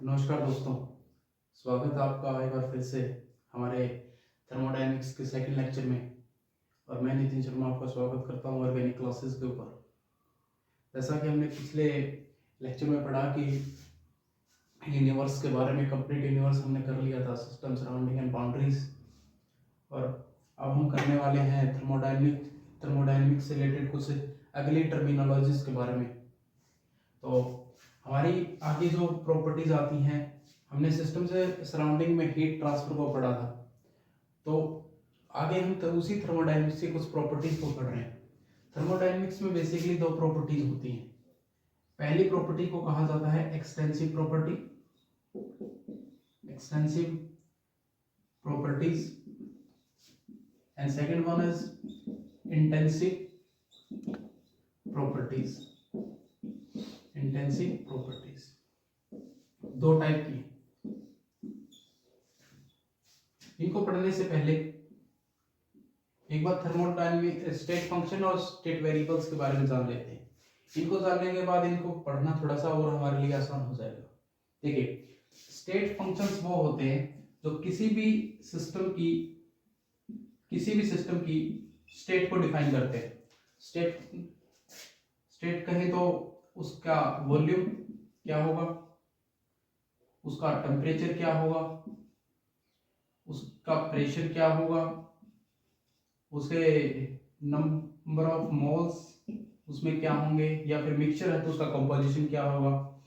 नमस्कार दोस्तों, स्वागत है आपका एक बार फिर से हमारे थर्मोडायनेमिक्स के सेकंड लेक्चर में। और मैं नितिन शर्मा आपका स्वागत करता हूँ ऑर्गेनिक क्लासेस के ऊपर। जैसा कि हमने पिछले लेक्चर में पढ़ा कि यूनिवर्स के बारे में, कंप्लीट यूनिवर्स हमने कर लिया था, सिस्टम, सराउंडिंग एंड बाउंड्रीज। और अब हम करने वाले हैं थर्मोडायनेमिक्स से रिलेटेड कुछ अगली टर्मिनोलॉजीज के बारे में। तो हमारी आगे जो प्रॉपर्टीज आती हैं, हमने सिस्टम से सराउंडिंग में हीट ट्रांसफर को पढ़ा था। तो आगे हम उसी थर्मोडायनेमिक्स की कुछ प्रॉपर्टीज को पढ़ रहे हैं। थर्मोडायनेमिक्स में बेसिकली दो प्रॉपर्टीज होती हैं। पहली प्रॉपर्टी को कहा जाता है extensive property, extensive properties, and second one is intensive properties. Intensive properties दो टाइप की। इनको पढ़ने से पहले एक बार थर्मोडायनेमिक स्टेट फंक्शन और स्टेट वेरिएबल्स के बारे में जान लेते हैं। इनको जानने के बाद इनको पढ़ना थोड़ा सा और हमारे लिए आसान हो जाएगा। देखिए, स्टेट फंक्शंस वो होते हैं जो किसी भी सिस्टम की स्टेट को डिफाइन करते हैं। स्टेट कहें तो उसका वॉल्यूम क्या होगा, उसका टेम्परेचर क्या होगा, उसका प्रेशर क्या होगा, उसे नंबर ऑफ मोल्स उसमें क्या होंगे, या फिर मिक्सचर है तो उसका कंपोजिशन क्या होगा,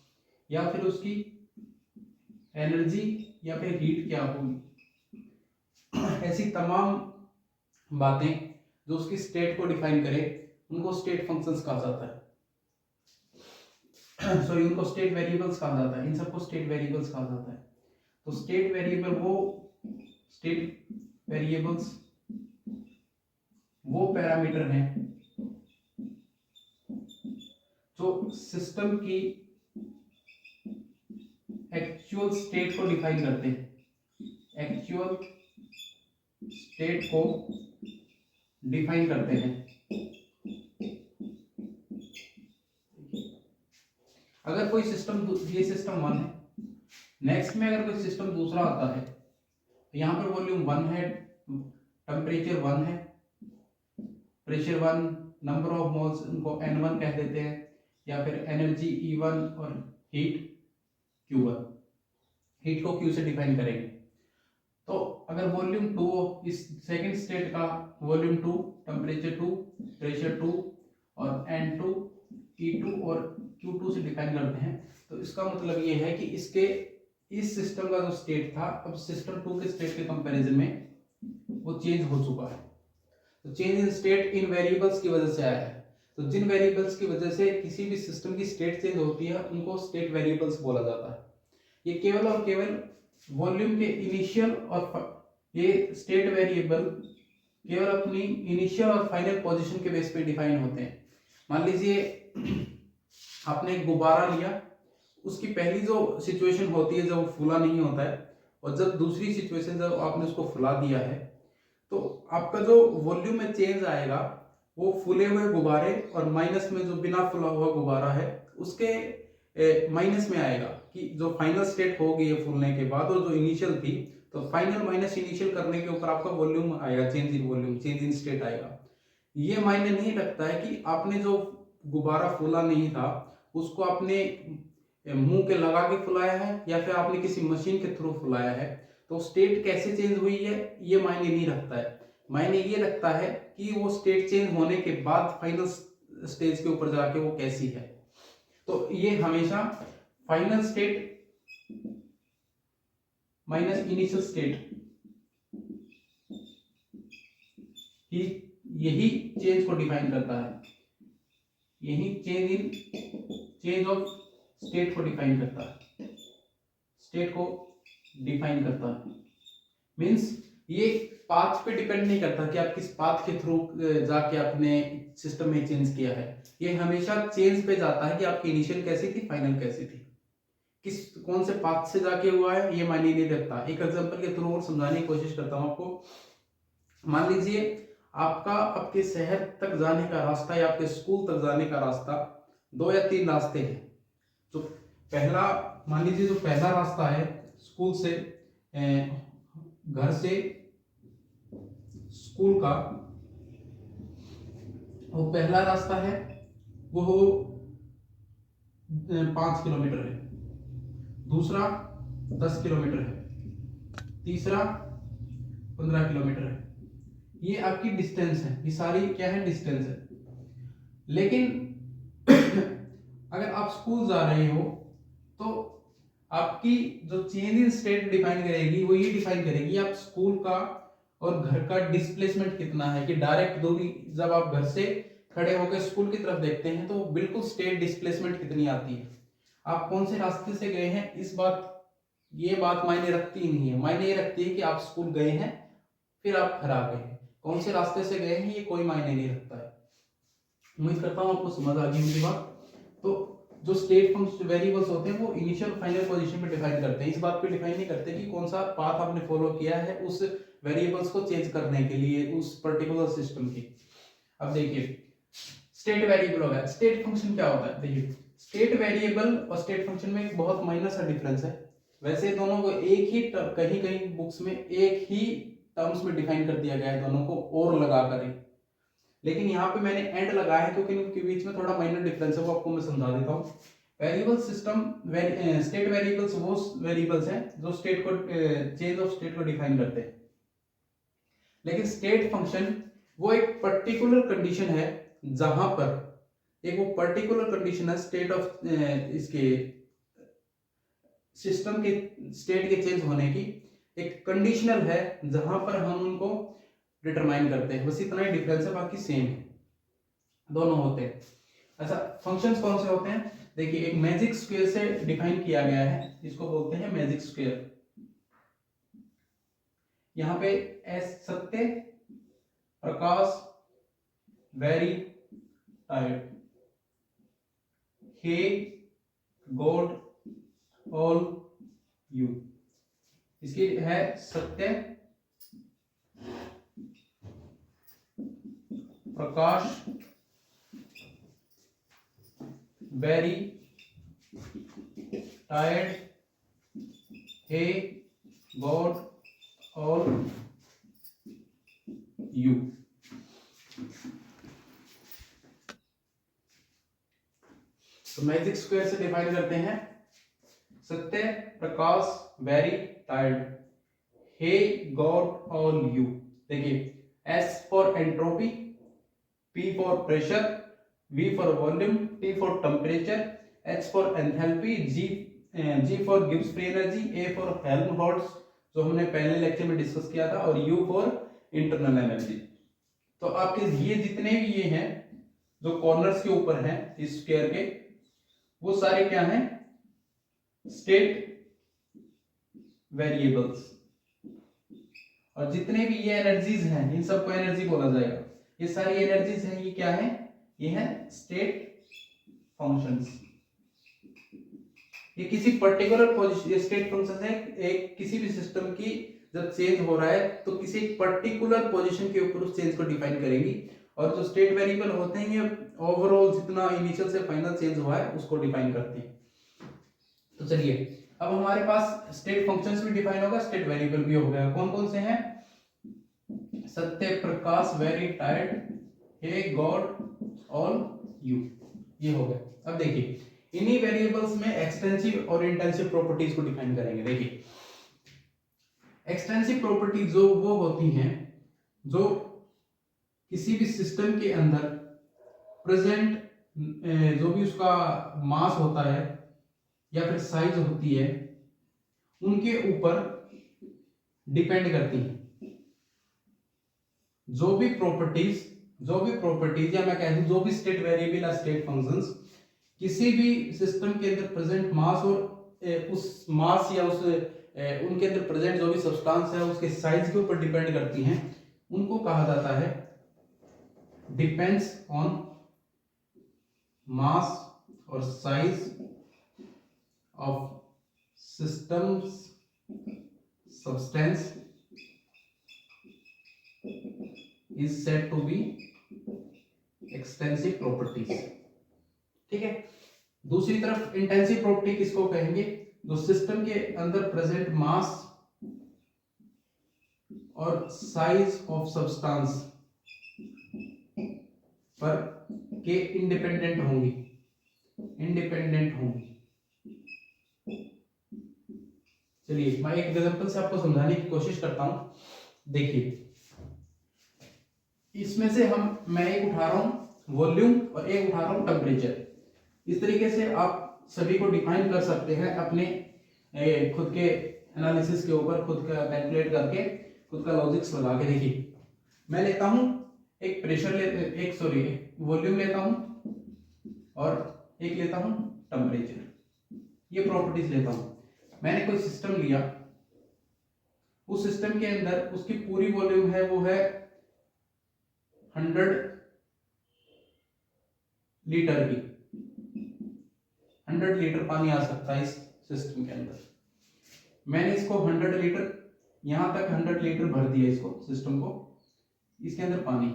या फिर उसकी एनर्जी या फिर हीट क्या होगी। ऐसी तमाम बातें जो उसकी स्टेट को डिफाइन करे उनको स्टेट फंक्शंस कहा जाता है। सॉरी, उनको स्टेट वेरिएबल्स कहा जाता है। इन सबको स्टेट वेरिएबल्स कहा जाता है। तो स्टेट वेरिएबल्स वो पैरामीटर हैं जो सिस्टम की एक्चुअल स्टेट को डिफाइन करते हैं। एक्चुअल स्टेट को डिफाइन करते हैं। अगर कोई सिस्टम, ये सिस्टम 1 है, नेक्स्ट में अगर कोई सिस्टम दूसरा आता है, तो यहाँ पर वॉल्यूम 1 है, टेम्परेचर 1 है, प्रेशर 1, नंबर ऑफ मोल्स उनको N1 कह देते हैं, या फिर एनर्जी E1 और हीट Q1। हीट को Q से डिफाइन करेंगे। तो अगर वॉल्यूम 2, इस सेकंड स्टेट का वॉल्यूम 2, टेम्परेचर 2, प्रेशर 2 और N2, E2 और Q2 से डिफाइन करते हैं, तो इसका मतलब ये है कि इस सिस्टम का जो स्टेट था, अब सिस्टम 2 के स्टेट के कंपैरिजन में वो चेंज हो चुका है। तो change in state in variables की वजह से आया है। तो जिन वेरिएबल्स की वजह से किसी भी सिस्टम की स्टेट चेंज होती है उनको स्टेट वेरिएबल्स बोला जाता है। ये केवल और केवल वॉल्यूम के इनिशियल और ये स्टेट वेरिएबल केवल अपनी इनिशियल और फाइनल पोजीशन के बेस पे डिफाइन होते हैं। मान लीजिए आपने एक गुब्बारा लिया, उसकी पहली जो सिचुएशन होती है जब वो फूला नहीं होता है, और जब दूसरी सिचुएशन जब आपने उसको फुला दिया है, तो आपका जो वॉल्यूम में चेंज आएगा वो फूले हुए गुब्बारे और माइनस में जो बिना फुला हुआ गुब्बारा है उसके माइनस में आएगा, कि जो फाइनल स्टेट होगी ये फूलने के बाद और जो इनिशियल थी, तो फाइनल माइनस इनिशियल करने के ऊपर आपका वॉल्यूम आएगा, change in volume, change in state आएगा। ये मायने नहीं रखता है कि आपने जो गुब्बारा फूला नहीं था उसको आपने मुंह के लगा के फुलाया है या फिर आपने किसी मशीन के थ्रू फुलाया है, तो स्टेट कैसे चेंज हुई है ये मायने नहीं रखता है। मायने ये रखता है कि वो स्टेट चेंज होने के बाद फाइनल स्टेज के ऊपर जाके वो कैसी है। तो ये हमेशा final state minus initial state ही यही चेंज को डिफाइन करता है। यही चेंज ऑफ स्टेट को डिफाइन करता है। स्टेट को डिफाइन करता है मींस ये पाथ पे डिपेंड नहीं करता कि आप किस पाथ के थ्रू जाके आपने सिस्टम में चेंज किया है। ये हमेशा चेंज पे जाता है कि आपकी इनिशियल कैसी थी, फाइनल कैसी थी, कौन से पाथ से जाके हुआ है ये मायने नहीं रखता। एक एग्जांपल के थ्रू और समझाने की कोशिश करता हूं आपको। मान लीजिए आपका आपके शहर तक जाने का रास्ता या आपके स्कूल तक जाने का रास्ता 2 या 3 रास्ते हैं। तो पहला मान लीजिए जो पहला रास्ता है स्कूल से घर से स्कूल का, वो पहला रास्ता है वो 5 किलोमीटर है, दूसरा 10 किलोमीटर है, तीसरा 15 किलोमीटर है। ये आपकी डिस्टेंस है, ये सारी क्या है, डिस्टेंस है। लेकिन अगर आप स्कूल जा रहे हो तो आपकी जो चेंज इन स्टेट डिफाइन करेगी वो ये डिफाइन करेगी आप स्कूल का और घर का डिस्प्लेसमेंट कितना है, कि डायरेक्ट दूरी जब आप घर से खड़े होकर स्कूल की तरफ देखते हैं तो बिल्कुल स्टेट डिस्प्लेसमेंट कितनी आती है, आप कौन से रास्ते से गए हैं, ये बात मायने रखती ही नहीं है। मायने ये रखती है कि आप स्कूल गए हैं फिर आप घर आ गए हैं, कौन से रास्ते से गए हैं ये कोई मायने नहीं रखता है। उम्मीद करता हूं आपको समझ आ गई मेरी बात। तो जो स्टेट फंक्शन वेरिएबल्स होते हैं वो इनिशियल फाइनल पोजीशन पे डिफाइन करते हैं, इस बात पे डिफाइन नहीं करते कि कौन सा पाथ आपने फॉलो किया है उस वेरिएबल्स को चेंज करने के लिए उस पर्टिकुलर सिस्टम की। अब देखिए स्टेट वेरिएबल हो गया, स्टेट फंक्शन क्या होता है, देखिए स्टेट वेरिएबल और स्टेट फंक्शन में एक बहुत माइनर सा डिफरेंस है। वैसे दोनों को एक ही कहीं कहीं बुक्स में एक ही टर्म्स में डिफाइन कर दिया गया है, दोनों को और लगाकर ही, लेकिन यहाँ पे मैंने एंड लगाया है क्योंकि इनके बीच में थोड़ा माइनर डिफरेंस है, वो आपको मैं समझा देता हूँ। वेरिएबल सिस्टम स्टेट वेरिएबल्स वो वेरिएबल्स हैं जो स्टेट को चेंज ऑफ स्टेट को डिफाइन करते हैं, लेकिन स्टेट फंक्शन वो एक पर्टिकुलर कंडीशन है जहां पर एक वो पर्टिकुलर कंडीशन है स्टेट ऑफ इसके सिस्टम के स्टेट के चेंज होने की, एक कंडीशनल है जहां पर हम उनको डिटरमाइन करते हैं, बस इतना ही डिफरेंस है, बाकी सेम है, दोनों होते हैं। अच्छा फंक्शंस कौन से होते हैं, देखिए एक मैजिक स्क्वायर से डिफाइन किया गया है, इसको बोलते हैं मैजिक स्क्वायर। यहाँ पे S Satya, Prakash, very tired, hey God all you, इसकी है Satya, Prakash, very tired, hey God all you. तो मैजिक स्क्वायर से डिफाइन करते हैं Satya, Prakash, very tired, hey God all you. देखिए S for entropy, P for pressure, V for volume, T for temperature, H for enthalpy, G for Gibbs free energy, A for Helmholtz जो हमने पहले lecture में discuss किया था, और you for internal energy. तो आपके ये जितने भी ये हैं जो कॉर्नर्स के ऊपर हैं इस स्क्वायर के, वो सारे क्या हैं, स्टेट वेरिएबल्स, और जितने भी ये एनर्जीज हैं इन सबको एनर्जी बोला जाएगा। ये सारी एनर्जीज हैं, ये क्या है, ये है स्टेट फंक्शंस। ये किसी पर्टिकुलर पोजीशन, स्टेट फंक्शन है एक किसी भी सिस्टम की जब चेंज हो रहा है तो किसी पर्टिकुलर पोजीशन के ऊपर उस चेंज को डिफाइन करेंगी, और जो स्टेट वेरिएबल होते हैं ये ओवरऑल जितना इनिशियल से फाइनल चेंज हुआ है उसको डिफाइन करती है। तो चलिए अब हमारे पास स्टेट फंक्शंस भी डिफाइन होगा, स्टेट वेरिएबल भी हो गया। कौन कौन से हैं, Satya, Prakash, very tired, hey God all you, ये हो गया। अब देखिए इन्हीं वेरिएबल्स में एक्सटेंसिव और इंटेंसिव प्रॉपर्टीज को डिफाइन करेंगे। देखिए एक्सटेंसिव प्रॉपर्टीज जो वो होती हैं जो किसी भी सिस्टम के अंदर प्रेजेंट जो भी उसका मास होता है या फिर साइज होती है उनके ऊपर डिपेंड करती हैं। जो भी प्रॉपर्टीज या मैं कह दूं जो भी स्टेट वेरिएबल या स्टेट फंक्शंस किसी भी सिस्टम के अंदर प्रेजेंट मास और उस मास या उस उनके अंदर प्रेजेंट जो भी सब्सटेंस है उसके साइज के ऊपर डिपेंड करती हैं, उनको कहा जाता है डिपेंड्स ऑन मास और size of systems substance is said to be extensive properties। ठीक है, दूसरी तरफ इंटेंसिव प्रॉपर्टी किसको कहेंगे, जो सिस्टम के अंदर प्रेजेंट मास और साइज ऑफ सब्सटेंस पर के इंडिपेंडेंट होंगी, चलिए मैं एक एग्जांपल से आपको समझाने की कोशिश करता हूं। देखिए इसमें से मैं एक उठा रहा हूं वॉल्यूम और एक उठा रहा हूं टेम्परेचर। इस तरीके से आप सभी को डिफाइन कर सकते हैं अपने खुद के एनालिसिस के ऊपर, खुद का कैलकुलेट करके, खुद का लॉजिक्स लगा के। देखिए मैं लेता हूं एक प्रेशर एक वॉल्यूम लेता हूं और एक लेता हूं टेम्परेचर, ये प्रॉपर्टीज लेता हूं। मैंने कोई सिस्टम लिया, उस सिस्टम के अंदर उसकी पूरी वॉल्यूम है वो है 100 लीटर की, 100 लीटर पानी आ सकता है इस सिस्टम के अंदर। मैंने इसको 100 लीटर, यहां तक 100 लीटर भर दिया इसको, सिस्टम को, इसके अंदर पानी,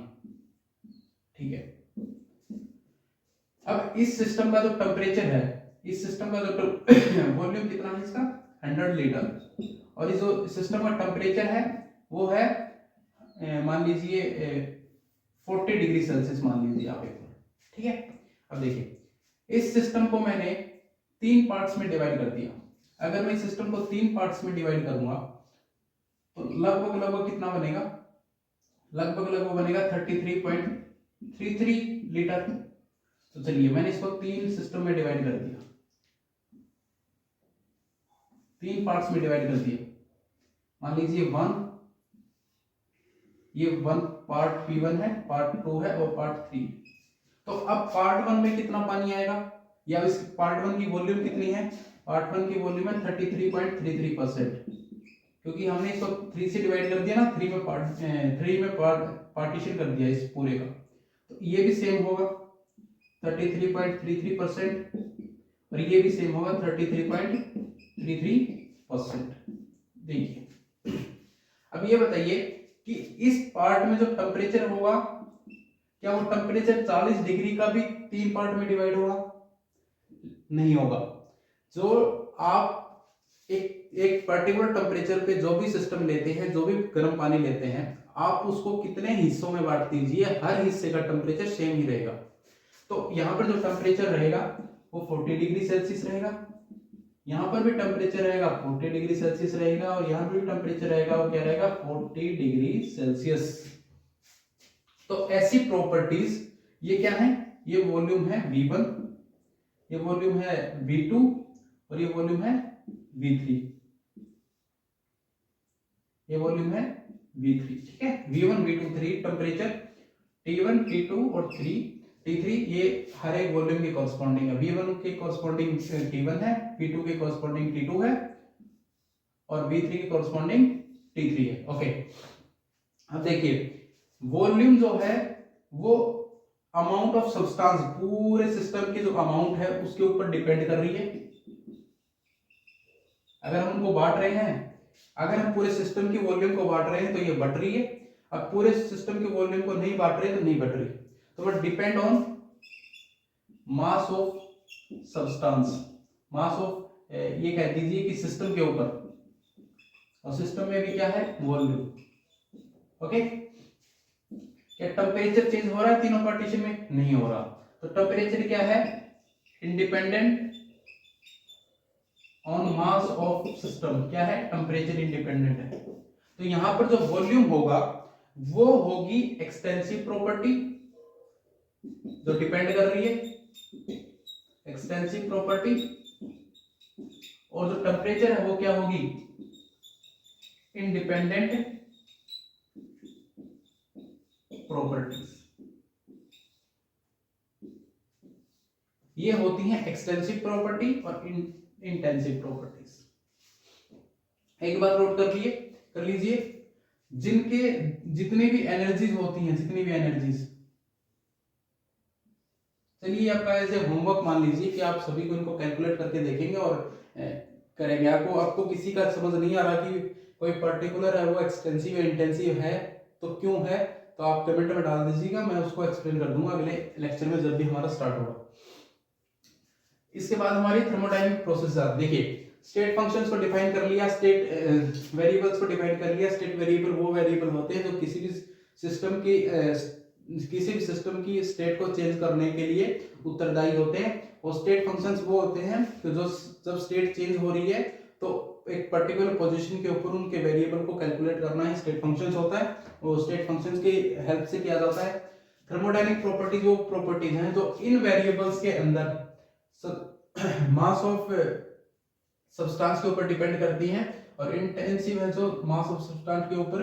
ठीक है। अब इस सिस्टम का जो टेम्परेचर है, इस सिस्टम का जो वॉल्यूम कितना है इसका 100 लीटर, और इस जो सिस्टम का टेम्परेचर है वो है मान लीजिए 40 डिग्री सेल्सियस मान लीजिए आप एक बार, ठीक है। अब देखिए इस सिस्टम को मैंने 3 पार्ट्स में डिवाइड कर दिया। अगर मैं इस सिस्टम को 3 पार्ट्स में डिवाइड करूंगा तो लगभग कितना बनेगा, लगभग बनेगा 33.33 लीटर। तो चलिए मैंने इसको 3 सिस्टम में डिवाइड कर दिया, 3 पार्ट्स में डिवाइड कर दिया। मान लीजिए 1, ये 1 पार्ट P1 है, पार्ट 2 है और पार्ट 3। तो अब पार्ट 1 में कितना पानी आएगा, या इस पार्ट 1 की वॉल्यूम कितनी है, पार्ट 1 की वॉल्यूम है 33.33%, क्योंकि हमने इसको 3 से डिवाइड कर दिया ना, 3 में पार्टीशन कर दिया इस पूरे का। तो ये भी सेम होगा 33.33% और ये भी सेम होगा 33.33%। देखिए अब ये बताइए कि इस पार्ट में जो टेम्परेचर होगा, क्या वो टेम्परेचर 40 डिग्री का भी 3 पार्ट में डिवाइड होगा, नहीं होगा। जो आप एक पर्टिकुलर टेम्परेचर पे जो भी सिस्टम लेते हैं, जो भी गर्म पानी लेते हैं, आप उसको कितने हिस्सों में बांट दीजिए, हर हिस्से का टेम्परेचर सेम ही रहेगा। तो यहाँ पर जो टेम्परेचर रहेगा वो 40 डिग्री सेल्सियस रहेगा, यहाँ पर भी टेम्परेचर रहेगा 40 डिग्री सेल्सियस रहेगा, और यहाँ पर भी टेम्परेचर रहेगा वो क्या रहेगा 40 डिग्री सेल्सियस। तो ऐसी प्रॉपर्टीज, ये क्या है, ये वॉल्यूम है V1, ये वॉल्यूम है V2 और ये वॉल्यूम है V3, ये वॉल्यूम है V3, ठीक है। V1 V2 3 temperature, T1 T2 और T3 ये हर एक वॉल्यूम के कॉरस्पॉन्डिंग है। V1 के कॉरस्पॉन्डिंग T1 है, V2 के कॉरस्पॉन्डिंग T2 है और V3 के कॉरस्पॉन्डिंग T3 है। ओके, अब देखिए वॉल्यूम जो है वो अमाउंट ऑफ सब्सटेंस, पूरे सिस्टम की जो अमाउंट है उसके ऊपर डिपेंड कर रही है। अगर हम उनको बांट रहे हैं, अगर हम पूरे सिस्टम की वॉल्यूम को बांट रहे हैं तो ये बढ़ रही है, अब पूरे सिस्टम की वॉल्यूम को नहीं बांट रहे तो नहीं बढ़ रही। तो वो depend on mass of substance, mass of ये कह दीजिए कि सिस्टम के ऊपर, और सिस्टम में भी क्या है वॉल्यूम। ओके, क्या टेम्परेचर चेंज हो रहा है तीनों पार्टीशन में, नहीं हो रहा। तो टेम्परेचर क्या है, independent on mass of system, क्या है टेम्परेचर इंडिपेंडेंट है। तो यहां पर जो वॉल्यूम होगा वो होगी एक्सटेंसिव प्रॉपर्टी, जो डिपेंड कर रही है एक्सटेंसिव प्रॉपर्टी, और जो टेम्परेचर है वो क्या होगी इंडिपेंडेंट प्रॉपर्टीज। ये होती हैं एक्सटेंसिव प्रॉपर्टी और इंटेंसिव प्रॉपर्टीज। एक बार नोट कर लीजिए, जिनके जितनी भी एनर्जीज होती हैं, जितनी भी एनर्जीज, चलिए आपका ऐसे होमवर्क मान लीजिए कि आप सभी को इनको कैलकुलेट करके देखेंगे और करेंगे। आपको किसी का समझ नहीं आ रहा कि कोई पर्टिकुलर है वो एक्सटेंसिव या इंटेंसिव है तो क्यों है, तो आप कमेंट में डाल दीजिएगा, मैं उसको एक्सप्लेन कर दूंगा अगले लेक्चर में जब भी हमारा स्टार्ट होगा। इसके बाद हमारी थर्मोडायनेमिक प्रोसेस। देखिए स्टेट फंक्शंस को डिफाइन कर लिया, स्टेट वेरिएबल्स को डिफाइन कर लिया। स्टेट वेरिएबल वो वेरिएबल होते हैं जो किसी भी सिस्टम की स्टेट को चेंज करने के लिए उत्तरदायी होते हैं। और स्टेट फंक्शंस वो होते हैं तो जो जब स्टेट चेंज हो रही है तो एक पर्टिकुलर पोजीशन के ऊपर उनके वेरिएबल को कैलकुलेट करना ही स्टेट फंक्शंस होता है। और स्टेट फंक्शंस की हेल्प से किया जाता है। थर्मोडायनेमिक प्रॉपर्टीज वो प्रॉपर्टीज हैं जो इन वेरिएबल्स के अंदर मास ऑफ सब्सटेंस के ऊपर डिपेंड करती हैं, और इंटेंसिव है जो मास ऑफ सब्सटेंस के ऊपर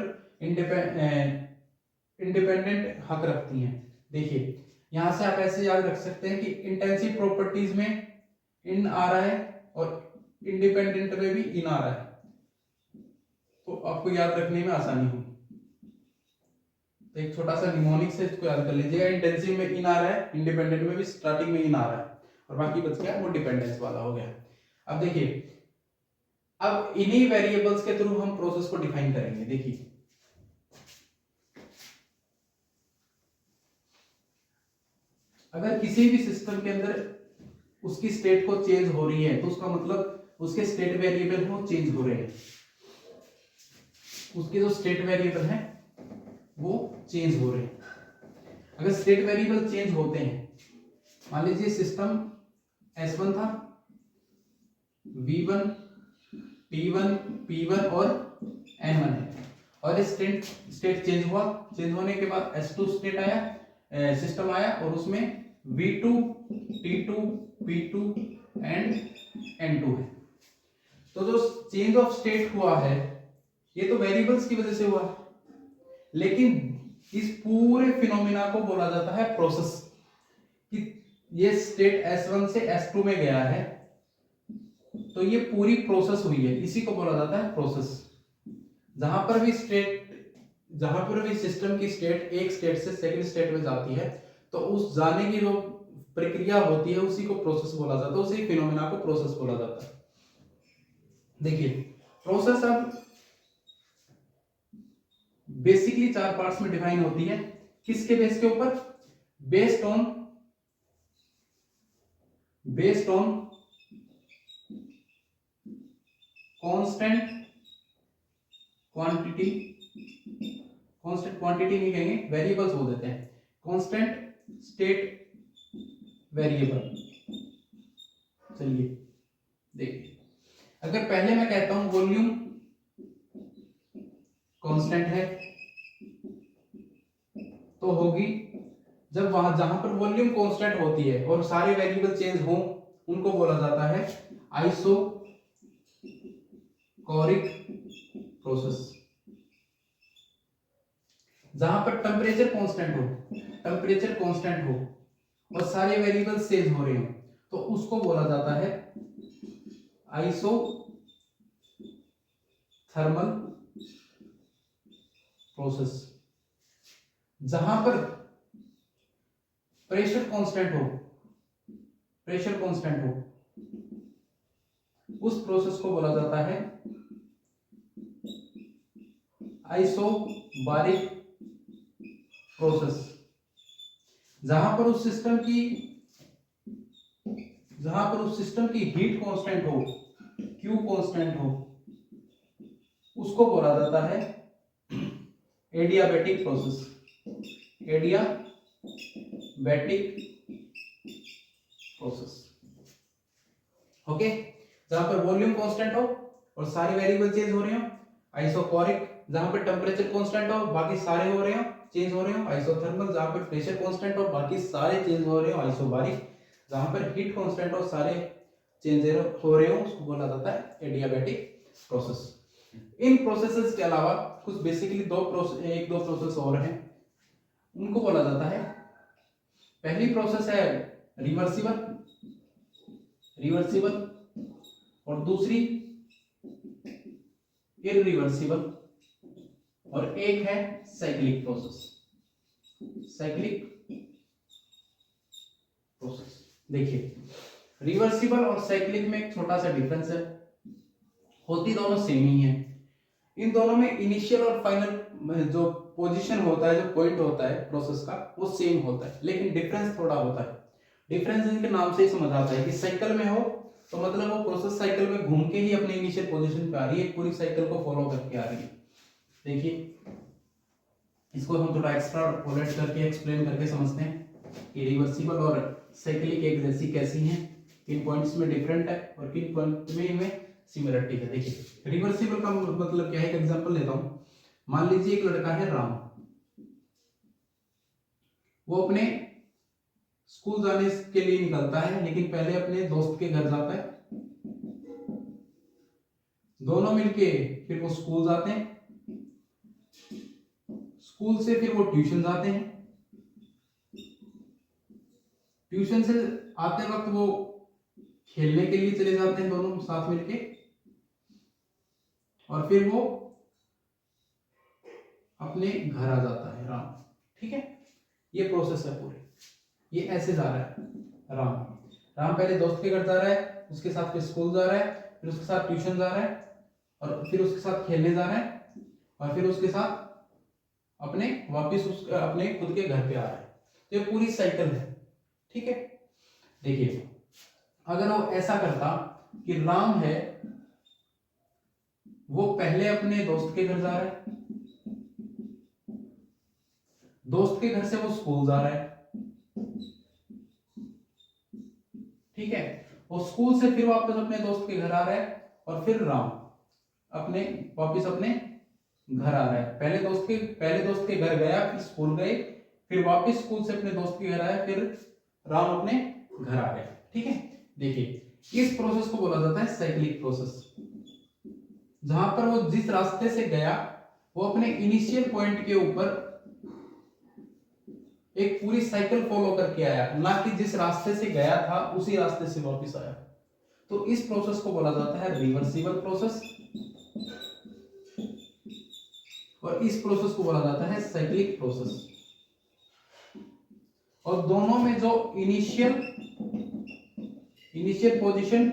इंडिपेंडेंट हक रखती हैं। देखिए यहां से आप ऐसे याद रख सकते हैं कि इंटेंसिव प्रॉपर्टीज में इन आ रहा है और इंडिपेंडेंट में भी इन आ रहा है, तो आपको याद रखने में आसानी होगी। तो एक छोटा सा निमोनिक से इसको याद कर लीजिएगा। इंटेंसिव में इन आ रहा है, इंडिपेंडेंट में भी स्टार्टिंग में इन आ रहा है, और बाकी बच गया वो डिपेंडेंस वाला हो गया। अब देखिए, अब इन्हीं वेरिएबल्स के थ्रू हम प्रोसेस को डिफाइन करेंगे। देखिए अगर किसी भी सिस्टम के अंदर उसकी स्टेट को चेंज हो रही है तो उसका मतलब उसके स्टेट वेरिएबल वो चेंज हो रहे हैं, उसके जो स्टेट वेरिएबल हैं वो चेंज हो रहे हैं। अगर स्टेट वेरिएबल चेंज होते हैं, मान लीजिए सिस्टम S1 था, V1, T1, P1 और N1 है, और स्टेट चेंज हुआ। चेंज होने के बाद S2 स्टेट आया, सिस्टम आया, और उसमें V2, T2, P2 and N2 है। तो जो चेंज ऑफ स्टेट हुआ है ये तो वेरिएबल्स की वजह से हुआ, लेकिन इस पूरे फिनोमिना को बोला जाता है प्रोसेस। कि ये स्टेट S1 से S2 में गया है तो ये पूरी प्रोसेस हुई है, इसी को बोला जाता है प्रोसेस। जहां पर भी सिस्टम की स्टेट एक स्टेट से सेकंड स्टेट में जाती है तो उस जाने की जो प्रक्रिया होती है उसी को प्रोसेस बोला जाता है, उसी फिनोमिना को प्रोसेस बोला जाता है। देखिए प्रोसेस अब बेसिकली 4 पार्ट्स में डिफाइन होती है। किसके बेस के ऊपर? बेस्ड ऑन कांस्टेंट क्वांटिटी नहीं कहेंगे, वेरिएबल्स बोल देते हैं, कांस्टेंट स्टेट वेरिएबल। चलिए देखिए, अगर पहले मैं कहता हूं वॉल्यूम कांस्टेंट है तो होगी जब जहां पर वॉल्यूम कांस्टेंट होती है और सारे वेरिएबल चेंज हो उनको बोला जाता है आइसोकोरिक प्रोसेस। जहां पर टेम्परेचर कांस्टेंट हो और सारे वेरिएबल चेंज हो रहे हो तो उसको बोला जाता है आइसोथर्मल प्रोसेस। जहां पर प्रेशर कांस्टेंट हो उस प्रोसेस को बोला जाता है आइसोबारिक प्रोसेस। जहां पर उस सिस्टम की हीट कांस्टेंट हो, क्यू कांस्टेंट हो, उसको बोला जाता है एडियाबैटिक प्रोसेस। ओके, जहां पर वॉल्यूम कांस्टेंट हो और सारे वेरिएबल चेंज हो रहे हो आइसोकोरिक। जहां पर टेम्परेचर कांस्टेंट हो बाकी सारे हो रहे हो चेंज हो रहे हो आइसोथर्मल। जहां पर प्रेशर कांस्टेंट हो बाकी सारे चेंज हो रहे हो आइसोबारिक। जहां पर हीट कांस्टेंट हो सारे चेंज हो रहे हो उसको बोला जाता है एडियाबैटिक प्रोसेस। इन प्रोसेसेस के अलावा कुछ बेसिकली दो प्रोसेस और हैं, उनको बोला जाता है, पहली प्रोसेस है रिवर्सिबल और दूसरी इररिवर्सिबल, और एक है साइक्लिक प्रोसेस। देखिए रिवर्सिबल और साइक्लिक में एक छोटा सा डिफरेंस है, होती दोनों सेम ही है। इन दोनों में इनिशियल और फाइनल जो पोजीशन होता है, जो पॉइंट होता है प्रोसेस का, वो सेम होता है, लेकिन डिफरेंस थोड़ा होता है। डिफरेंस इनके नाम से ही समझ आता है कि साइकिल में हो तो मतलब वो प्रोसेस साइकिल में घूम के ही अपने इनिशियल पोजीशन पे आ रही है, पूरी साइकिल को फॉलो करके आ रही है। देखिए इसको हम थोड़ा एक्स्ट्रापोलेट करके एक्सप्लेन करके समझते हैं कि रिवर्सिबल और साइक्लिक एक जैसी कैसी हैं, किन पॉइंट्स में डिफरेंट है और किन पॉइंट में इनमें सिमिलरिटी है। देखिए रिवर्सिबल का मतलब क्या है, एक एग्जांपल लेता हूं। मान लीजिए एक लड़का है राम, वो अपने स्कूल जाने के लिए निकलता है, लेकिन पहले अपने दोस्त के घर जाता है, दोनों मिलके फिर वो स्कूल जाते हैं, स्कूल से फिर वो ट्यूशन जाते हैं, ट्यूशन से आते वक्त वो खेलने के लिए चले जाते हैं दोनों साथ मिलके, और फिर वो अपने घर आ जाता है राम। ठीक है, ये प्रोसेस है पूरी, ये ऐसे जा रहा है। राम पहले दोस्त के घर जा रहा है, उसके साथ फिर स्कूल जा रहा है, फिर उसके साथ ट्यूशन जा रहा है, और फिर उसके साथ खेलने जा रहा है, और फिर उसके साथ अपने वापस अपने खुद के घर पे आ रहा है। तो ये पूरी साइकिल है। ठीक है, देखिए अगर वो ऐसा करता कि राम है वो पहले अपने दोस्त के घर जा रहा है, दोस्त के घर से वो स्कूल जा रहा है, ठीक है, वो स्कूल से फिर वापस अपने दोस्त के घर आ रहा है, और फिर राम अपने वापस अपने घर आ रहा है। पहले दोस्त के घर गया, फिर स्कूल गए, फिर वापस स्कूल से अपने दोस्त के घर आया, फिर राम अपने घर आ गया। ठीक है, देखिए इस प्रोसेस को बोला जाता है साइक्लिक प्रोसेस, जहां पर वो जिस रास्ते से गया वो अपने इनिशियल पॉइंट के ऊपर एक पूरी साइकिल फॉलो करके आया, ना कि जिस रास्ते से गया था उसी रास्ते से वापस आया। तो इस प्रोसेस को बोला जाता है रिवर्सिबल प्रोसेस, और इस प्रोसेस को बोला जाता है साइक्लिक प्रोसेस। और दोनों में जो initial position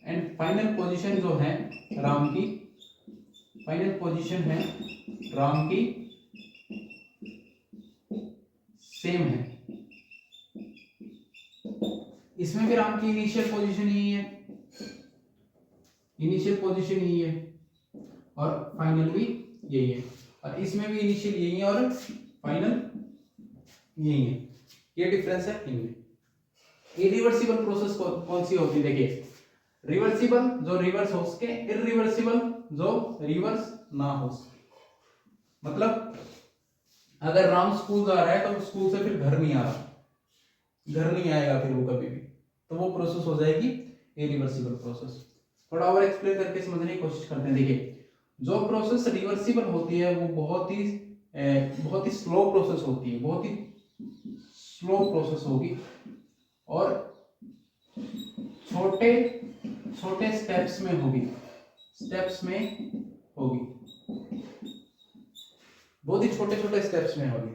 and final position जो है राम की, फाइनल पोजीशन है राम की सेम है। इसमें भी राम की इनिशियल पोजीशन यही है, इनिशियल पोजीशन यही है, और फाइनल भी यही है, और इसमें भी इनिशियल यही है और फाइनल यही है। ये डिफरेंस है इनमें। इरिवर्सिबल प्रोसेस कौन सी होती है? देखिए रिवर्सिबल जो रिवर्स हो सके, इरिवर्सिबल जो रिवर्स ना हो सके। मतलब अगर राम स्कूल जा रहा है तो स्कूल से फिर घर नहीं आ रहा, घर नहीं आएगा फिर वो कभी भी, तो वो प्रोसेस हो जाएगी इरिवर्सिबल प्रोसेस। थोड़ा और एक्सप्लेन करके समझने की कोशिश करते हैं। देखिए जो प्रोसेस रिवर्सिबल होती है वो बहुत ही स्लो प्रोसेस होती है, बहुत ही स्लो प्रोसेस होगी, और छोटे छोटे स्टेप्स में होगी, बहुत ही छोटे छोटे स्टेप्स में होगी,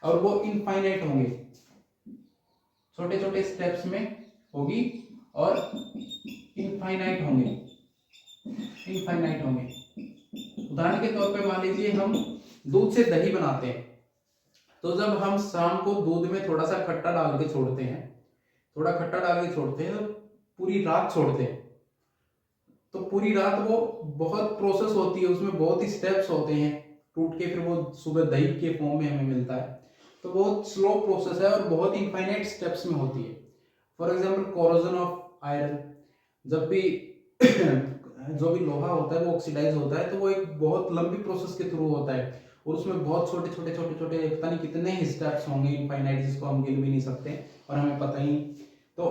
और वो इनफाइनाइट होंगे, छोटे छोटे स्टेप्स में होगी और इनफाइनाइट होंगे। उदाहरण के तौर पे मान लीजिए हम दूध से दही बनाते हैं, तो जब हम शाम को दूध में थोड़ा सा खट्टा डाल के छोड़ते हैं, तो पूरी रात छोड़ते हैं, तो पूरी रात वो बहुत प्रोसेस होती है, उसमें बहुत ही स्टेप्स होते हैं, टूट के फिर वो सुबह दही के फॉर्म में हमें मिलता है। तो बहुत स्लो प्रोसेस है और बहुत इनफाइनाइट स्टेप्स में होती है। For example corrosion of iron, जब भी जो भी लोहा होता है वो ऑक्सीडाइज होता है, तो वो एक बहुत लंबी प्रोसेस के थ्रू होता है, और उसमें बहुत छोटे छोटे पता नहीं कितने ही स्टेप्स होंगे इनफाइनाइट, जिसको हम गिन भी नहीं सकते और हमें पता ही। तो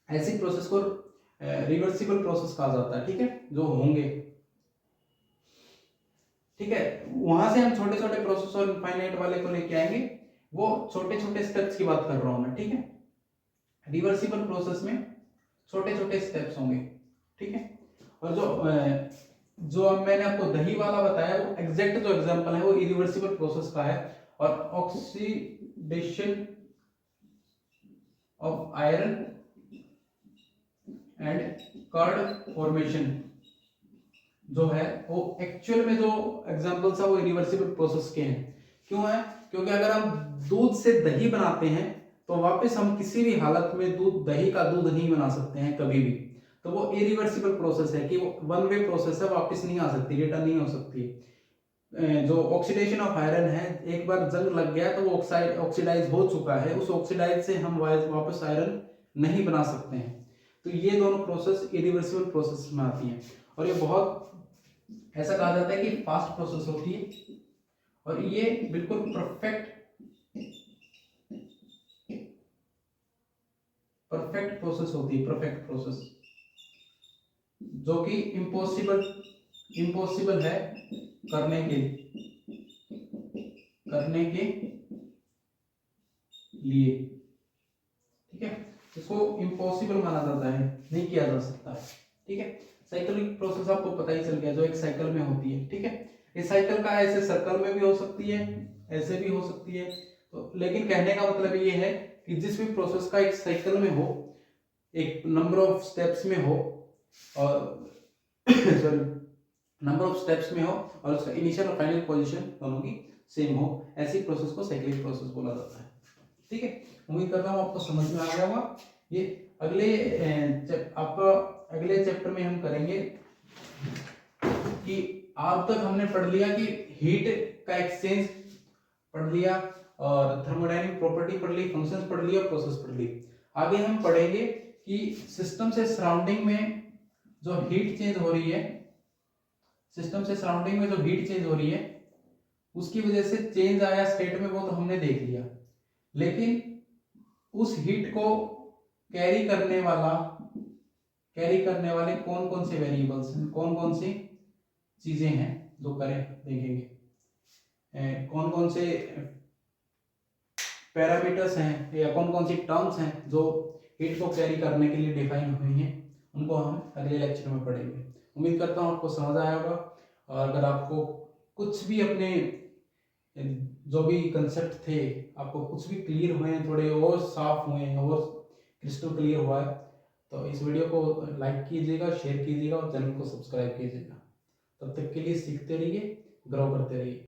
ऐसी प्रोसेस को रिवर्सिबल प्रोसेस कहा जाता है। ठीक है, जो होंगे, ठीक है, वहां से हम छोटे छोटे प्रोसेस और इनफाइनाइट वाले को लेके आएंगे, वो छोटे छोटे स्टेप्स की बात कर रहा हूं मैं। ठीक है, रिवर्सिबल प्रोसेस में छोटे छोटे स्टेप्स होंगे। ठीक है, और जो मैंने आपको दही वाला बताया वो एग्जैक्ट जो एग्जांपल है वो इरिवर्सिबल प्रोसेस का है, और oxidation of iron and curd formation जो है वो एक्चुअल में जो एग्जांपल्स है वो इरिवर्सिबल प्रोसेस के हैं। क्यों है? क्योंकि अगर हम दूध से दही बनाते हैं तो वापस हम किसी भी हालत में दही का दूध नहीं बना सकते हैं कभी भी। तो वो इरिवर्सिबल प्रोसेस है कि वो वन वे प्रोसेस है, वापस नहीं आ सकती, रिटर्न नहीं हो सकती। जो ऑक्सीडेशन ऑफ आयरन है, एक बार जंग लग गया तो वो ऑक्सीडाइज हो चुका है, उस ऑक्सीडाइज से हम वापस आयरन नहीं बना सकते हैं। तो ये दोनों प्रोसेस इरिवर्सिबल प्रोसेस में आती हैं, और ये बहुत ऐसा कहा जाता है कि फास्ट प्रोसेस होती है, और ये बिल्कुल परफेक्ट प्रोसेस होती है, परफेक्ट प्रोसेस, जो कि इम्पॉसिबल है करने के लिए। ठीक है, इसको इम्पॉसिबल माना जाता है, नहीं किया जा सकता है। ठीक है, साइक्लिक प्रोसेस आपको पता ही चल गया, जो एक साइकिल में होती है। ठीक है, इस साइकिल का ऐसे सर्कल में भी हो सकती है, ऐसे भी हो सकती है। तो लेकिन कहने का मतलब ये है कि जिस भी प्रोसेस का एक साइकिल में हो, एक नंबर ऑफ स्टेप्स में हो, और सॉरी नंबर ऑफ स्टेप्स में हो, और उसका इनिशियल और फाइनल पोजीशन दोनों की सेम हो, ऐसी प्रोसेस को साइक्लिक प्रोसेस बोला जाता है। ठीक है, उम्मीद करता हूँ आपको समझ में आ गया होगा। ये अगले चैप्टर में हम करेंगे कि अब तक हमने पढ़ लिया कि हीट का एक्सचेंज पढ़ लिया, और थर्मोडायनेमिक प्रॉपर्टी पढ़ ली, फंक्शंस पढ़ लिया, प्रोसेस पढ़ ली। आगे हम पढ़ेंगे कि सिस्टम से सराउंडिंग में जो हीट चेंज हो रही है, सिस्टम से सराउंडिंग में जो हीट चेंज हो रही है, उसकी वजह से चेंज आया स्टेट में, वो तो हमने देख लिया। लेकिन उस हीट को कैरी करने वाले कौन कौन से वेरिएबल्स हैं, कौन कौन सी चीजें हैं जो करें देखेंगे, कौन कौन से पैरामीटर्स हैं या कौन कौन सी टर्म्स हैं जो हीट को कैरी करने के लिए डिफाइन हुई हैं, उनको हम अगले लेक्चर में पढ़ेंगे। उम्मीद करता हूँ आपको समझ आया होगा, और अगर आपको कुछ भी अपने जो भी कंसेप्ट थे, आपको कुछ भी क्लियर हुए हैं, थोड़े और साफ हुए हैं, और क्रिस्टल क्लियर हुआ है, तो इस वीडियो को लाइक कीजिएगा, शेयर कीजिएगा, और चैनल को सब्सक्राइब कीजिएगा। तब तक के लिए सीखते रहिए, ग्रो करते रहिए।